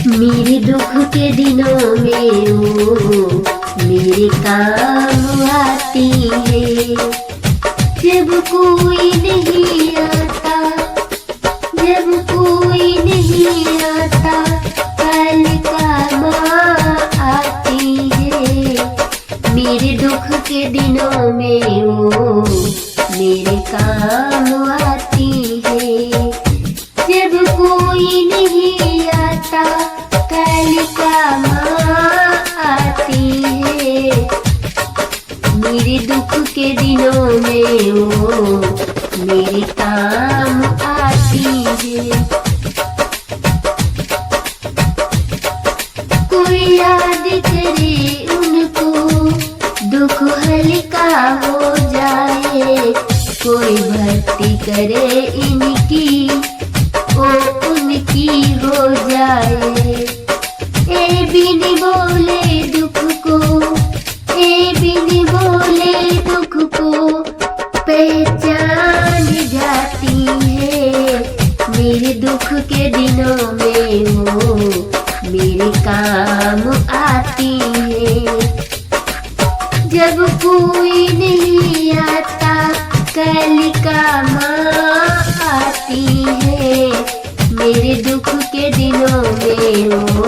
मेरे दुख के दिनों में वो मेरे काम आती है। जब कोई नहीं आता, जब कोई नहीं आता, कल काम आती है। मेरे दुख के दिनों में वो मेरे काम आती है। जब कोई नहीं आता, कल काम आती है। मेरे दुख के दिनों में वो मेरे काम आती है। कोई याद करे उनको, दुख हल्का हो जाए। कोई भक्ति करे इनकी, वो उनकी हो जाए। ए बिन बोले दुख को, ए बिन बोले दुख को पहचान जाती है। मेरे दुख के दिनों में वो मेरे काम आती है। जब कोई नहीं आता, कल काम आती है। मेरे दुख के दिनों में वो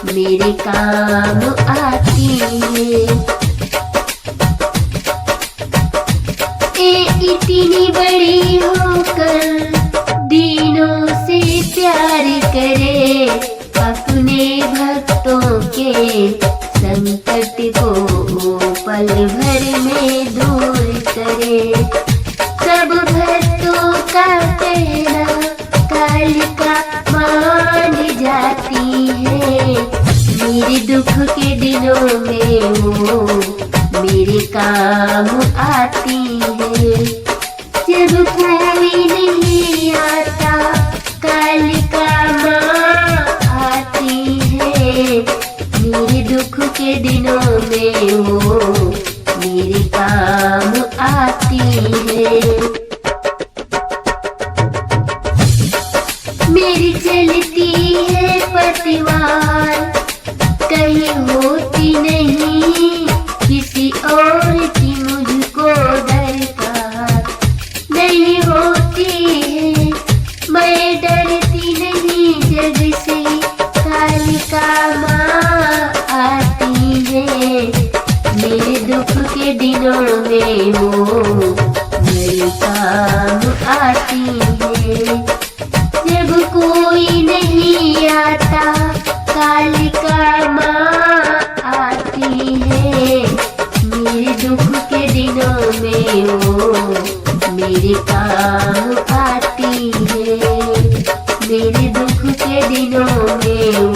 मेरे काम आती है। इतनी बड़ी होकर दिनों से प्यार करे, अपने भक्तों के संकट को पल भर में दूर करे। सब भक्तों का कहना कालिका मान जाती है। मेरे दुख के दिनों में वो मेरे काम आती है। जब कोई नहीं आता, कालिका आती है। मेरे दुख के दिनों में वो मेरे काम आती है। मेरी चलती है पतवार, कहीं होती नहीं किसी और की मुझको दरकार नहीं होती है। मैं डरती नहीं जग से, कालिका आती है। मेरे दुख के दिनों में वो मेरे काम आती है। जब कोई नहीं आता, कालिका आती है। मेरे दुख के दिनों में वो मेरे काम आती है। मेरे दुख के दिनों में